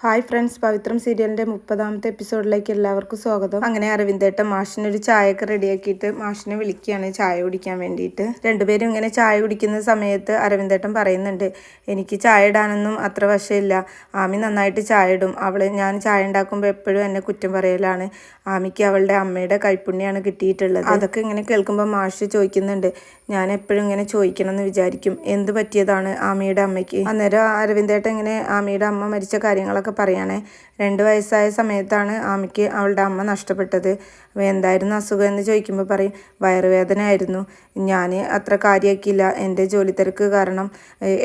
Hi friends, പവിത്രം സീരിയലിൻ്റെ 30ാമത്തെ എപ്പിസോഡിലേക്ക് എല്ലാവർക്കും സ്വാഗതം. അങ്ങനെ അരവിന്ദേട്ടൻ മാഷിനൊരു ചായയൊക്കെ റെഡിയാക്കിയിട്ട് മാഷിനെ വിളിക്കുകയാണ് ചായ കുടിക്കാൻ വേണ്ടിയിട്ട്. രണ്ടുപേരും ഇങ്ങനെ ചായ കുടിക്കുന്ന സമയത്ത് അരവിന്ദേട്ടൻ പറയുന്നുണ്ട്, എനിക്ക് ചായ ഇടാനൊന്നും അത്ര വശമില്ല, ആമി നന്നായിട്ട് ചായ ഇടും, ഞാൻ ചായ ഉണ്ടാക്കുമ്പോൾ എപ്പോഴും എന്നെ കുറ്റം പറയലാണ്, ആമിക്ക് അവളുടെ അമ്മയുടെ കൈപ്പുണ്യാണ് കിട്ടിയിട്ടുള്ളത്. അതൊക്കെ ഇങ്ങനെ കേൾക്കുമ്പോൾ മാഷ് ചോദിക്കുന്നുണ്ട്, ഞാൻ എപ്പോഴും ഇങ്ങനെ ചോദിക്കണം എന്ന് വിചാരിക്കും, എന്ത് പറ്റിയതാണ് ആമിയുടെ അമ്മയ്ക്ക്? അന്നേരം അരവിന്ദേട്ടൻ ഇങ്ങനെ ആമിയുടെ അമ്മ മരിച്ച കാര്യങ്ങളൊക്കെ പറയണേ. 2 വയസ്സായ സമയത്താണ് ആമിക്ക് അവളുടെ അമ്മ നഷ്ടപ്പെട്ടത്. എന്തായിരുന്നു അസുഖം എന്ന് ചോദിക്കുമ്പോൾ പറയും, വയറുവേദന ആയിരുന്നു. ഞാൻ അത്ര കാര്യമാക്കിയില്ല, എൻ്റെ ജോലി തിരക്ക് കാരണം.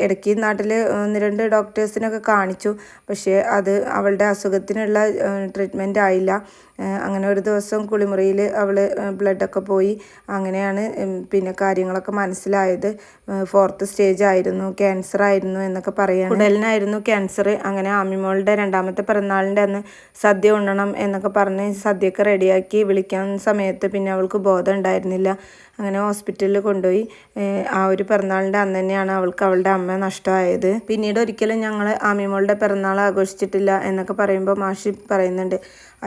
ഇടയ്ക്ക് നാട്ടിൽ 1-2 ഡോക്ടേഴ്സിനൊക്കെ കാണിച്ചു, പക്ഷേ അത് അവളുടെ അസുഖത്തിനുള്ള ട്രീറ്റ്മെൻറ്റ് ആയില്ല. അങ്ങനെ ഒരു ദിവസം കുളിമുറിയിൽ അവൾ ബ്ലഡൊക്കെ പോയി. അങ്ങനെയാണ് പിന്നെ കാര്യങ്ങളൊക്കെ മനസ്സിലായത്. 4th സ്റ്റേജ് ആയിരുന്നു, ക്യാൻസർ ആയിരുന്നു എന്നൊക്കെ പറയാം. കുടലിനായിരുന്നു ക്യാൻസർ. അങ്ങനെ ആമിമോളുടെ 2ാമത്തെ പിറന്നാളിൻ്റെ അന്ന് സദ്യ ഉണ്ണണം എന്നൊക്കെ പറഞ്ഞ് സദ്യയൊക്കെ റെഡിയാക്കി വിളിക്കാൻ സമയത്ത് പിന്നെ അവൾക്ക് ബോധം ഉണ്ടായിരുന്നില്ല. അങ്ങനെ ഹോസ്പിറ്റലിൽ കൊണ്ടുപോയി. ആ ഒരു പിറന്നാളിൻ്റെ അന്ന് തന്നെയാണ് അവൾക്ക് അവളുടെ അമ്മ നഷ്ടമായത്. പിന്നീട് ഒരിക്കലും ഞങ്ങൾ ആമിമോളുടെ പിറന്നാൾ ആഘോഷിച്ചിട്ടില്ല എന്നൊക്കെ പറയുമ്പോൾ മാഷി പറയുന്നുണ്ട്,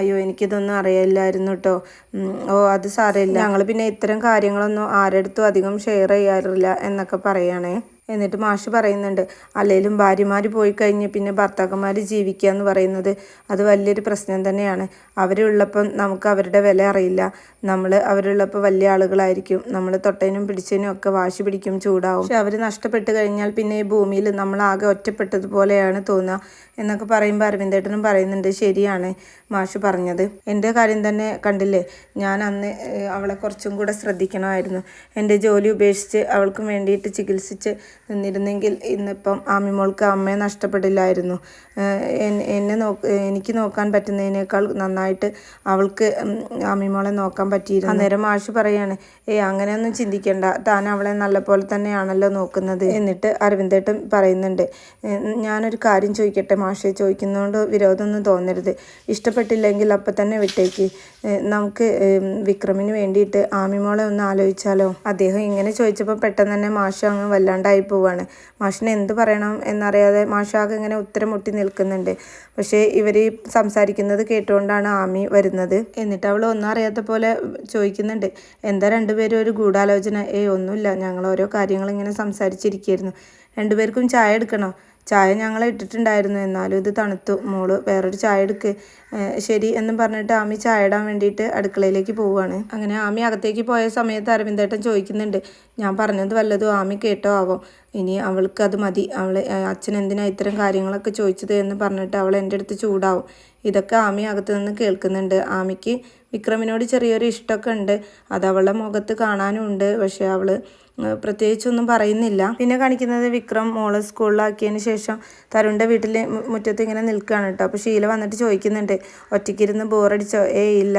അയ്യോ എനിക്കിതൊന്നും അറിയില്ലായിരുന്നു കേട്ടോ. അത് സാരമില്ല, ഞങ്ങൾ പിന്നെ ഇത്തരം കാര്യങ്ങളൊന്നും ആരെടുത്തും അധികം ഷെയർ ചെയ്യാറില്ല എന്നൊക്കെ പറയുകയാണേ. എന്നിട്ട് മാഷ് പറയുന്നുണ്ട്, അല്ലെങ്കിലും ഭാര്യമാർ പോയി കഴിഞ്ഞ് പിന്നെ ഭർത്താക്കന്മാർ ജീവിക്കുക എന്ന് പറയുന്നത് അത് വലിയൊരു പ്രശ്നം തന്നെയാണ്. അവരുള്ളപ്പം നമുക്ക് അവരുടെ വില അറിയില്ല. നമ്മൾ അവരുള്ളപ്പോൾ വലിയ ആളുകളായിരിക്കും, നമ്മൾ തൊട്ടതിനും പിടിച്ചതിനും ഒക്കെ വാശി പിടിക്കും, ചൂടാവും. പക്ഷെ അവർ നഷ്ടപ്പെട്ട് കഴിഞ്ഞാൽ പിന്നെ ഈ ഭൂമിയിൽ നമ്മളാകെ ഒറ്റപ്പെട്ടതുപോലെയാണ് തോന്നുക എന്നൊക്കെ പറയുമ്പോൾ അരവിന്ദേട്ടനും പറയുന്നുണ്ട്, ശരിയാണ് മാഷ് പറഞ്ഞത്. എൻ്റെ കാര്യം തന്നെ കണ്ടില്ലേ, ഞാൻ അന്ന് അവളെ കുറച്ചും കൂടെ ശ്രദ്ധിക്കണമായിരുന്നു. എൻ്റെ ജോലി ഉപേക്ഷിച്ച് അവൾക്കും വേണ്ടിയിട്ട് ചികിത്സിച്ച് നിന്നിരുന്നെങ്കിൽ ഇന്നിപ്പം ആമിമോൾക്ക് അമ്മയെ നഷ്ടപ്പെടില്ലായിരുന്നു. എനിക്ക് നോക്കാൻ പറ്റുന്നതിനേക്കാൾ നന്നായിട്ട് അവൾക്ക് ആമിമോളെ നോക്കാൻ പറ്റിയിരുന്നു. അന്നേരം മാഷ് പറയാണ്, അങ്ങനെയൊന്നും ചിന്തിക്കേണ്ട, താൻ അവളെ നല്ല പോലെ തന്നെയാണല്ലോ നോക്കുന്നത്. എന്നിട്ട് അരവിന്ദേട്ടൻ പറയുന്നുണ്ട്, ഞാനൊരു കാര്യം ചോദിക്കട്ടെ മാഷെ, ചോദിക്കുന്നതുകൊണ്ട് വിരോധമൊന്നും തോന്നരുത്, ഇഷ്ടപ്പെട്ടില്ലെങ്കിൽ അപ്പം തന്നെ വിട്ടേക്ക്. നമുക്ക് വിക്രമിന് വേണ്ടിയിട്ട് ആമിമോളെ ഒന്ന് ആലോചിച്ചാലോ? അദ്ദേഹം ഇങ്ങനെ ചോദിച്ചപ്പോൾ പെട്ടെന്ന് തന്നെ മാഷ് അങ്ങ് വല്ലാണ്ടായി പോവാണ്. മാഷിന് എന്ത് പറയണം എന്നറിയാതെ മാഷാകെ ഇങ്ങനെ ഉത്തരം മുട്ടി നിൽക്കുന്നുണ്ട്. പക്ഷേ ഇവർ സംസാരിക്കുന്നത് കേട്ടുകൊണ്ടാണ് ആമി വരുന്നത്. എന്നിട്ട് അവൾ ഒന്നും അറിയാത്ത പോലെ ചോദിക്കുന്നുണ്ട്, എന്താ രണ്ടുപേരും ഒരു ഗൂഢാലോചന? ഒന്നുമില്ല, ഞങ്ങൾ ഓരോ കാര്യങ്ങൾ ഇങ്ങനെ സംസാരിച്ചിരിക്കുകയായിരുന്നു. രണ്ടുപേർക്കും ചായ എടുക്കണോ? ചായ ഞങ്ങൾ ഇട്ടിട്ടുണ്ടായിരുന്നു, എന്നാലും ഇത് തണുത്തു, മോള് വേറൊരു ചായ എടുക്ക്. ശരി എന്നും പറഞ്ഞിട്ട് ആമി ചായ ഇടാൻ വേണ്ടിയിട്ട് അടുക്കളയിലേക്ക് പോവുകയാണ്. അങ്ങനെ ആമി അകത്തേക്ക് പോയ സമയത്ത് അരവിന്ദേട്ടൻ ചോദിക്കുന്നുണ്ട്, ഞാൻ പറഞ്ഞത് വല്ലതും ആമി കേട്ടോ ആവോ? ഇനി അവൾക്ക് അത് മതി, അച്ഛൻ എന്തിനാ ഇത്തരം കാര്യങ്ങളൊക്കെ ചോദിച്ചത് എന്ന് പറഞ്ഞിട്ട് അവൾ എൻ്റെ അടുത്ത് ചൂടാവും. ഇതൊക്കെ ആമി അകത്ത് നിന്ന് കേൾക്കുന്നുണ്ട്. ആമിക്ക് വിക്രമിനോട് ചെറിയൊരു ഇഷ്ടമൊക്കെ ഉണ്ട്, അത് അവളുടെ മുഖത്ത് കാണാനും ഉണ്ട്. പക്ഷേ അവൾ പ്രത്യേകിച്ചൊന്നും പറയുന്നില്ല. പിന്നെ കാണിക്കുന്നത് വിക്രം മോളെ സ്കൂളിലാക്കിയതിന് ശേഷം തരുണിൻ്റെ വീട്ടിൽ മുറ്റത്ത് ഇങ്ങനെ നിൽക്കുകയാണ് കേട്ടോ. അപ്പോൾ ഷീല വന്നിട്ട് ചോദിക്കുന്നുണ്ട്, ഒറ്റയ്ക്കിരുന്ന് ബോറടിച്ചോ? ഇല്ല.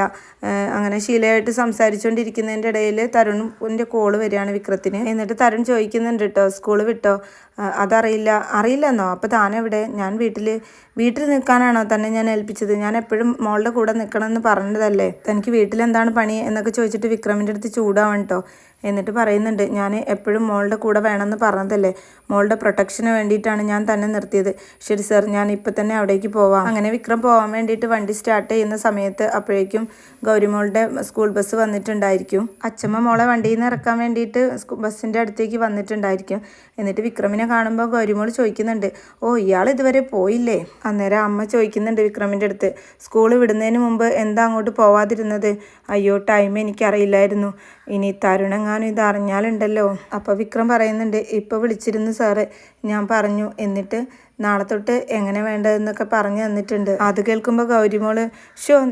അങ്ങനെ ഷീലയായിട്ട് സംസാരിച്ചുകൊണ്ടിരിക്കുന്നതിൻ്റെ ഇടയിൽ തരുണിൻ്റെ കോള് വരികയാണ് വിക്രത്തിന്. എന്നിട്ട് തരുൺ ചോദിക്കുന്നുണ്ട് കേട്ടോ, സ്കൂൾ വിട്ടോ? അറിയില്ലെന്നോ? അപ്പോൾ താനെവിടെ? ഞാൻ വീട്ടിൽ നിൽക്കാനാണോ തന്നെ ഞാൻ ഏൽപ്പിച്ചത്? ഞാൻ എപ്പോഴും മോളുടെ കൂടെ നിൽക്കണമെന്ന് പറഞ്ഞതല്ലേ, തനിക്ക് വീട്ടിലെന്താണ് പണി എന്നൊക്കെ ചോദിച്ചിട്ട് വിക്രമിൻ്റെ അടുത്ത് ചൂടാവണം കേട്ടോ. എന്നിട്ട് പറയുന്നുണ്ട്, ഞാൻ എപ്പോഴും മോളുടെ കൂടെ വേണമെന്ന് പറഞ്ഞതല്ലേ, മോളുടെ പ്രൊട്ടക്ഷന് വേണ്ടിയിട്ടാണ് ഞാൻ തന്നെ നിർത്തിയത്. ശരി സർ, ഞാൻ ഇപ്പം തന്നെ അവിടേക്ക് പോവാം. അങ്ങനെ വിക്രം പോകാൻ വേണ്ടിയിട്ട് വണ്ടി സ്റ്റാർട്ട് ചെയ്യുന്ന സമയത്ത് അപ്പോഴേക്കും ഗൗരിമോളുടെ സ്കൂൾ ബസ് വന്നിട്ടുണ്ടായിരിക്കും. അച്ഛമ്മ മോളെ വണ്ടിയിൽ നിന്ന് ഇറക്കാൻ വേണ്ടിയിട്ട് ബസ്സിൻ്റെ അടുത്തേക്ക് വന്നിട്ടുണ്ടായിരിക്കും. എന്നിട്ട് വിക്രമിനെ കാണുമ്പോൾ ഗൗരിമോൾ ചോദിക്കുന്നുണ്ട്, ഇയാൾ ഇതുവരെ പോയില്ലേ? അന്നേരം അമ്മ ചോദിക്കുന്നുണ്ട് വിക്രമിൻ്റെ അടുത്ത്, സ്കൂൾ വിടുന്നതിന് മുമ്പ് എന്താ അങ്ങോട്ട് പോവാതിരുന്നത്? അയ്യോ, ടൈം എനിക്കറിയില്ലായിരുന്നു, ഇനി തരുണെങ്ങാനും ഇത് അറിഞ്ഞാലുണ്ടല്ലോ. അപ്പോൾ വിക്രം പറയുന്നുണ്ട്, ഇപ്പോൾ വിളിച്ചിരുന്നു സാറ്, ഞാൻ പറഞ്ഞു, എന്നിട്ട് നാളെ തൊട്ട് എങ്ങനെ വേണ്ടതെന്നൊക്കെ പറഞ്ഞു തന്നിട്ടുണ്ട്. അത് കേൾക്കുമ്പോൾ ഗൗരിമോള്,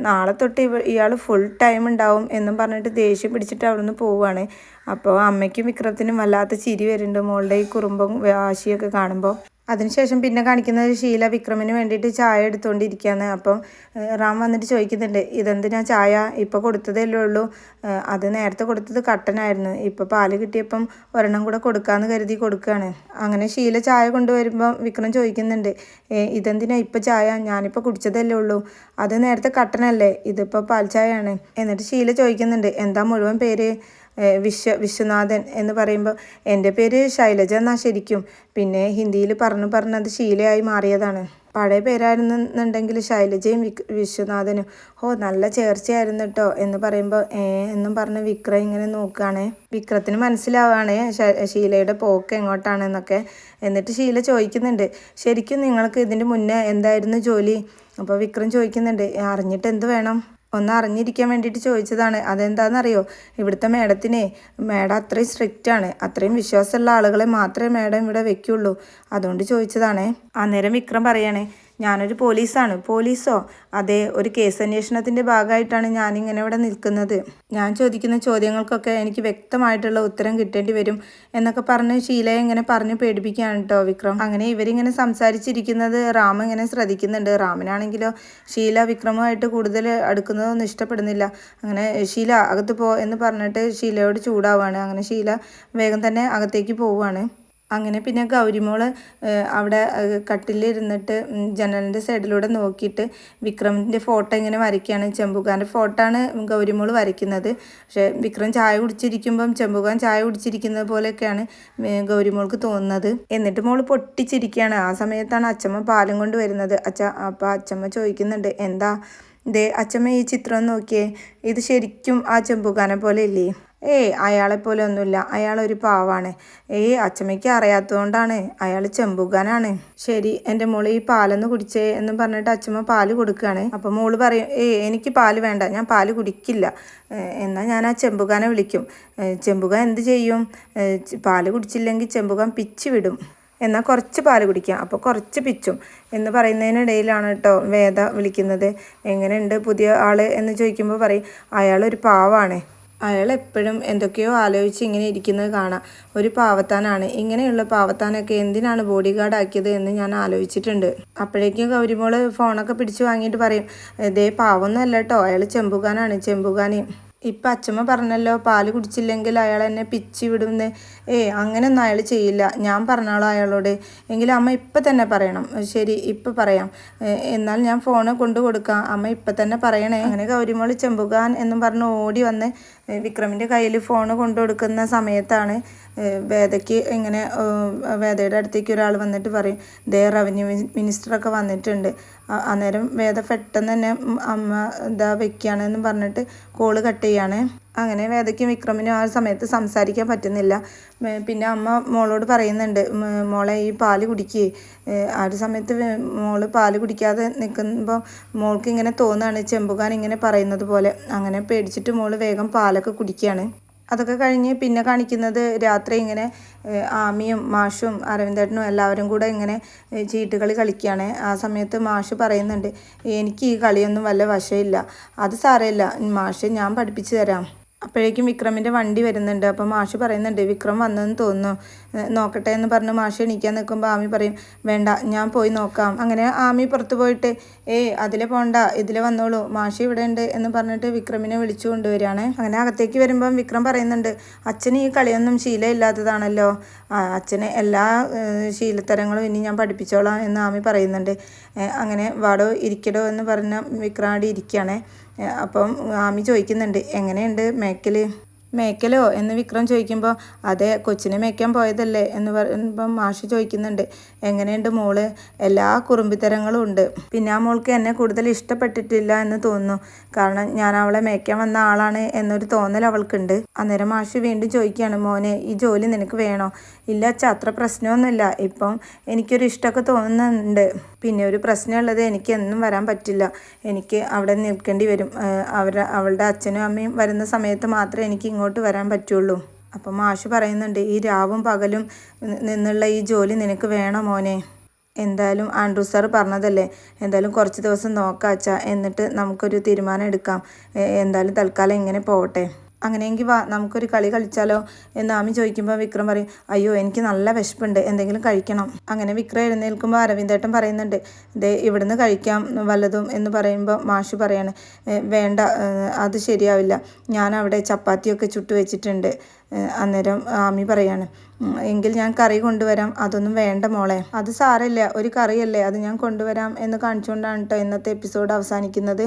നാളെ തൊട്ട് ഇയാൾ ഫുൾ ടൈം ഉണ്ടാവും എന്നും പറഞ്ഞിട്ട് ദേഷ്യം പിടിച്ചിട്ട് അവിടുന്ന് പോവുകയാണ്. അപ്പോൾ അമ്മയ്ക്കും വിക്രത്തിനും വല്ലാത്ത ചിരി വരുന്നുണ്ട് മോളുടെ ഈ കുറുമ്പും വാശിയൊക്കെ കാണുമ്പോൾ. അതിനുശേഷം പിന്നെ കാണിക്കുന്നത് ഷീല വിക്രമിന് വേണ്ടിയിട്ട് ചായ എടുത്തുകൊണ്ടിരിക്കുകയാണ്. അപ്പം റാം വന്നിട്ട് ചോദിക്കുന്നുണ്ട്, ഇതെന്തിനാ ചായ? ഇപ്പോൾ കൊടുത്തതല്ലേ ഉള്ളൂ, അത് നേരത്തെ കൊടുത്തത് കട്ടനായിരുന്നു, ഇപ്പോൾ പാല് കിട്ടിയപ്പം ഒരെണ്ണം കൂടെ കൊടുക്കാമെന്ന് കരുതി കൊടുക്കുകയാണ്. അങ്ങനെ ഷീല ചായ കൊണ്ടുവരുമ്പം വിക്രം ചോദിക്കുന്നുണ്ട്, ഇതെന്തിനാ ഇപ്പോൾ ചായ? ഞാനിപ്പോൾ കുടിച്ചതല്ലേ ഉള്ളൂ, അത് നേരത്തെ കട്ടനല്ലേ, ഇതിപ്പോൾ പാൽ ചായയാണ്. എന്നിട്ട് ഷീല ചോദിക്കുന്നുണ്ട്, എന്താ മുഴുവൻ പേര്? വിശ്വനാഥൻ എന്ന് പറയുമ്പോൾ, എൻ്റെ പേര് ശൈലജ എന്നാ ശരിക്കും, പിന്നെ ഹിന്ദിയിൽ പറഞ്ഞത് ഷീലയായി മാറിയതാണ്. പഴയ പേരായിരുന്നുണ്ടെങ്കിൽ ശൈലജയും വിശ്വനാഥനും. ഓ നല്ല ചേർച്ചയായിരുന്നു കേട്ടോ എന്ന് പറയുമ്പോൾ എന്നും പറഞ്ഞ് വിക്രം ഇങ്ങനെ നോക്കുകയാണേ. വിക്രത്തിന് മനസ്സിലാവുകയാണ് ഷീലയുടെ പോക്ക് എങ്ങോട്ടാണെന്നൊക്കെ. എന്നിട്ട് ഷീല ചോദിക്കുന്നുണ്ട്, ശരിക്കും നിങ്ങൾക്ക് ഇതിൻ്റെ മുന്നേ എന്തായിരുന്നു ജോലി? അപ്പോൾ വിക്രം ചോദിക്കുന്നുണ്ട്, അറിഞ്ഞിട്ട് എന്ത് വേണം? ഒന്ന് അറിഞ്ഞിരിക്കാൻ വേണ്ടിയിട്ട് ചോദിച്ചതാണ്. അതെന്താണെന്നറിയോ, ഇവിടുത്തെ മേഡം അത്രയും സ്ട്രിക്റ്റാണ്. അത്രയും വിശ്വാസമുള്ള ആളുകളെ മാത്രമേ മേഡം ഇവിടെ വെക്കുള്ളൂ. അതുകൊണ്ട് ചോദിച്ചതാണേ. അന്നേരം വിക്രം പറയണേ, ഞാനൊരു പോലീസാണ്. പോലീസോ? അതെ, ഒരു കേസ് അന്വേഷണത്തിൻ്റെ ഭാഗമായിട്ടാണ് ഞാനിങ്ങനെ ഇവിടെ നിൽക്കുന്നത്. ഞാൻ ചോദിക്കുന്ന ചോദ്യങ്ങൾക്കൊക്കെ എനിക്ക് വ്യക്തമായിട്ടുള്ള ഉത്തരം കിട്ടേണ്ടി വരും എന്നൊക്കെ പറഞ്ഞ് ഷീലയെ ഇങ്ങനെ പറഞ്ഞ് പേടിപ്പിക്കുകയാണ് കേട്ടോ വിക്രം. അങ്ങനെ ഇവരിങ്ങനെ സംസാരിച്ചിരിക്കുന്നത് റാം ഇങ്ങനെ ശ്രദ്ധിക്കുന്നുണ്ട്. റാമിനാണെങ്കിലോ ഷീല വിക്രമുമായിട്ട് കൂടുതൽ അടുക്കുന്നതൊന്നും ഇഷ്ടപ്പെടുന്നില്ല. അങ്ങനെ ഷീല അകത്ത് പോ എന്ന് പറഞ്ഞിട്ട് ഷീലയോട് ചൂടാവുകയാണ്. അങ്ങനെ ഷീല വേഗം തന്നെ അകത്തേക്ക് പോവുകയാണ്. അങ്ങനെ പിന്നെ ഗൗരിമോള് അവിടെ കട്ടിലിരുന്നിട്ട് ജനലിൻ്റെ സൈഡിലൂടെ നോക്കിയിട്ട് വിക്രമിൻ്റെ ഫോട്ടോ ഇങ്ങനെ വരയ്ക്കുകയാണ്. ചെമ്പുകാൻ്റെ ഫോട്ടോ ആണ് ഗൗരിമോള് വരയ്ക്കുന്നത്. പക്ഷേ വിക്രം ചായ കുടിച്ചിരിക്കുമ്പം ചെമ്പുകാൻ ചായ കുടിച്ചിരിക്കുന്നത് പോലെയൊക്കെയാണ് ഗൗരിമോൾക്ക് തോന്നുന്നത്. എന്നിട്ട് മോള് പൊട്ടിച്ചിരിക്കുകയാണ്. ആ സമയത്താണ് അച്ചമ്മ പാലും കൊണ്ട് വരുന്നത്. അപ്പോൾ അച്ചമ്മ ചോദിക്കുന്നുണ്ട്, എന്താ ദേ അച്ചമ്മ ഈ ചിത്രം നോക്കിയേ, ഇത് ശരിക്കും ആ ചെമ്പുകാനെ പോലെ ഇല്ലേ? അയാളെപ്പോലെ ഒന്നുമില്ല, അയാളൊരു പാവാണ്. അച്ചമ്മയ്ക്ക് അറിയാത്തതുകൊണ്ടാണ്, അയാൾ ചെമ്പുകാനാണ്. ശരി എൻ്റെ മോള് ഈ പാലൊന്ന് കുടിച്ചേ എന്ന് പറഞ്ഞിട്ട് അച്ചമ്മ പാല് കൊടുക്കുകയാണ്. അപ്പം മോള് പറയും, എനിക്ക് പാല് വേണ്ട, ഞാൻ പാല് കുടിക്കില്ല. എന്നാൽ ഞാൻ ആ ചെമ്പുകാനെ വിളിക്കും. ചെമ്പുകാൻ എന്ത് ചെയ്യും? പാല് കുടിച്ചില്ലെങ്കിൽ ചെമ്പുകാൻ പിച്ച് വിടും. എന്നാൽ കുറച്ച് പാല് കുടിക്കാം, അപ്പോൾ കുറച്ച് പിച്ചും എന്ന് പറയുന്നതിനിടയിലാണ് കേട്ടോ വേദ വിളിക്കുന്നത്. എങ്ങനെയുണ്ട് പുതിയ ആൾ എന്ന് ചോദിക്കുമ്പോൾ പറയും, അയാളൊരു പാവാണ്. അയാൾ എപ്പോഴും എന്തൊക്കെയോ ആലോചിച്ച് ഇങ്ങനെ ഇരിക്കുന്നത് കാണാം. ഒരു പാവത്താനാണ്. ഇങ്ങനെയുള്ള പാവത്താനൊക്കെ എന്തിനാണ് ബോഡി ഗാർഡ് ആക്കിയത് എന്ന് ഞാൻ ആലോചിച്ചിട്ടുണ്ട്. അപ്പോഴേക്കും ഗൗരിമോള് ഫോണൊക്കെ പിടിച്ച് വാങ്ങിയിട്ട് പറയും, ഇതേ പാവൊന്നും അല്ല കേട്ടോ, അയാൾ ചെമ്പുകാനാണ്, ചെമ്പുകാനി. ഇപ്പം അച്ചമ്മ പറഞ്ഞല്ലോ പാല് കുടിച്ചില്ലെങ്കിൽ അയാൾ എന്നെ പിച്ചി വിടുമെന്ന്. അങ്ങനെയൊന്നും അയാൾ ചെയ്യില്ല, ഞാൻ പറഞ്ഞോളാം അയാളോട്. എങ്കിലും അമ്മ ഇപ്പം തന്നെ പറയണം. ശരി ഇപ്പം പറയാം, എന്നാൽ ഞാൻ ഫോണ് കൊണ്ടു കൊടുക്കാം, അമ്മ ഇപ്പം തന്നെ പറയണേ. അങ്ങനെ ഗൗരിമോള് ചെമ്പുകാൻ എന്നും പറഞ്ഞ് ഓടി വന്ന് വിക്രമിൻ്റെ കയ്യിൽ ഫോണ് കൊണ്ടു കൊടുക്കുന്ന സമയത്താണ് വേദയ്ക്ക് ഇങ്ങനെ വേദയുടെ അടുത്തേക്ക് ഒരാൾ വന്നിട്ട് പറയും, ദേ റവന്യൂ മിനിസ്റ്ററൊക്കെ വന്നിട്ടുണ്ട്. അന്നേരം വേദ പെട്ടെന്ന് തന്നെ അമ്മ ഇതാ വെക്കുകയാണെന്ന് പറഞ്ഞിട്ട് കോള് കട്ട് ചെയ്യാണ്. അങ്ങനെ വേദയ്ക്കും വിക്രമിനും ആ സമയത്ത് സംസാരിക്കാൻ പറ്റുന്നില്ല. പിന്നെ അമ്മ മോളോട് പറയുന്നുണ്ട്, മോളെ ഈ പാല് കുടിക്കുകയെ. ആ ഒരു സമയത്ത് മോള് പാല് കുടിക്കാതെ നിൽക്കുമ്പോൾ മോൾക്ക് ഇങ്ങനെ തോന്നുകയാണ് ചെമ്പുകാൻ ഇങ്ങനെ പറയുന്നത് പോലെ. അങ്ങനെ പേടിച്ചിട്ട് മോള് വേഗം പാലൊക്കെ കുടിക്കുകയാണ്. അതൊക്കെ കഴിഞ്ഞ് പിന്നെ കാണിക്കുന്നത് രാത്രി ഇങ്ങനെ ആമിയും മാഷും അരവിന്ദേട്ടനും എല്ലാവരും കൂടെ ഇങ്ങനെ ചീട്ടുകളി കളിക്കുകയാണ്. ആ സമയത്ത് മാഷ് പറയുന്നുണ്ട്, എനിക്ക് ഈ കളിയൊന്നും വല്ല വശമില്ല. അത് സാരമില്ല മാഷ്, ഞാൻ പഠിപ്പിച്ചു തരാം. അപ്പോഴേക്കും വിക്രമിൻ്റെ വണ്ടി വരുന്നുണ്ട്. അപ്പോൾ മാഷ് പറയുന്നുണ്ട്, വിക്രം വന്നെന്ന് തോന്നുന്നു, നോക്കട്ടെ എന്ന് പറഞ്ഞ് മാഷ് എണീക്കാൻ നിൽക്കുമ്പോൾ ആമി പറയും, വേണ്ട ഞാൻ പോയി നോക്കാം. അങ്ങനെ ആമി പുറത്ത് പോയിട്ട് അതിലെ പോണ്ട, ഇതിലെ വന്നോളൂ, മാഷ് ഇവിടെ ഉണ്ട് എന്ന് പറഞ്ഞിട്ട് വിക്രമിനെ വിളിച്ചു കൊണ്ടുവരികയാണ്. അങ്ങനെ അകത്തേക്ക് വരുമ്പം വിക്രം പറയുന്നുണ്ട്, അച്ഛന് ഈ കളിയൊന്നും ശീലമില്ലാത്തതാണല്ലോ, അച്ഛനെ എല്ലാ ശീലത്തരങ്ങളും ഇനി ഞാൻ പഠിപ്പിച്ചോളാം എന്ന് ആമി പറയുന്നുണ്ട്. അങ്ങനെ വാടോ ഇരിക്കടോ എന്ന് പറഞ്ഞ വിക്രം അവിടെ ഇരിക്കുകയാണ്. അപ്പം ആമി ചോദിക്കുന്നുണ്ട്, എങ്ങനെയുണ്ട് മേക്കലോ എന്ന് വിക്രം ചോദിക്കുമ്പോൾ, അതെ കൊച്ചിനെ മേയ്ക്കാൻ പോയതല്ലേ എന്ന് പറയുമ്പം മാഷ് ചോദിക്കുന്നുണ്ട്, എങ്ങനെയുണ്ട് മോള്? എല്ലാ കുറുമ്പിത്തരങ്ങളും ഉണ്ട്. പിന്നെ ആ മോൾക്ക് എന്നെ കൂടുതൽ ഇഷ്ടപ്പെട്ടിട്ടില്ല എന്ന് തോന്നുന്നു, കാരണം ഞാൻ അവളെ മേയ്ക്കാൻ വന്ന ആളാണ് എന്നൊരു തോന്നൽ അവൾക്കുണ്ട്. അന്നേരം മാഷ് വീണ്ടും ചോദിക്കുകയാണ്, മോനെ ഈ ജോലി നിനക്ക് വേണോ? ഇല്ല അച്ഛാ, അത്ര പ്രശ്നമൊന്നുമില്ല, ഇപ്പം എനിക്കൊരു ഇഷ്ടമൊക്കെ തോന്നുന്നുണ്ട്. പിന്നെ ഒരു പ്രശ്നമുള്ളത്, എനിക്ക് എന്നും വരാൻ പറ്റില്ല, എനിക്ക് അവിടെ നിൽക്കേണ്ടി വരും. അവളുടെ അച്ഛനും അമ്മയും വരുന്ന സമയത്ത് മാത്രമേ എനിക്ക് ഇങ്ങോട്ട് വരാൻ പറ്റുള്ളൂ. അപ്പം മാഷ് പറയുന്നുണ്ട്, ഈ രാവും പകലും നിന്നുള്ള ഈ ജോലി നിനക്ക് വേണോ മോനെ? എന്തായാലും ആൻഡ്രൂ സാർ പറഞ്ഞതല്ലേ, എന്തായാലും കുറച്ച് ദിവസം നോക്കാം അച്ഛാ, എന്നിട്ട് നമുക്കൊരു തീരുമാനം എടുക്കാം. എന്തായാലും തൽക്കാലം ഇങ്ങനെ പോകട്ടെ. അങ്ങനെയെങ്കിൽ വാ നമുക്കൊരു കളി കളിച്ചാലോ എന്ന് ആമി ചോദിക്കുമ്പോൾ വിക്രം പറയും, അയ്യോ എനിക്ക് നല്ല വിശപ്പുണ്ട്, എന്തെങ്കിലും കഴിക്കണം. അങ്ങനെ വിക്രം എഴുന്നേൽക്കുമ്പോൾ അരവിന്ദേട്ടൻ പറയുന്നുണ്ട്, ദേ ഇവിടുന്ന് കഴിക്കാം വല്ലതും എന്ന് പറയുമ്പോൾ മാഷ് പറയാണ്, വേണ്ട അത് ശരിയാവില്ല, ഞാൻ അവിടെ ചപ്പാത്തിയൊക്കെ ചുട്ടു വെച്ചിട്ടുണ്ട്. അന്നേരം ആമി പറയാണ്, എങ്കിൽ ഞാൻ കറി കൊണ്ടുവരാം. അതൊന്നും വേണ്ട മോളെ. അത് സാരമില്ല, ഒരു കറിയല്ലേ, അത് ഞാൻ കൊണ്ടുവരാം എന്ന് കാണിച്ചുകൊണ്ടാണ് കേട്ടോ ഇന്നത്തെ എപ്പിസോഡ് അവസാനിക്കുന്നത്.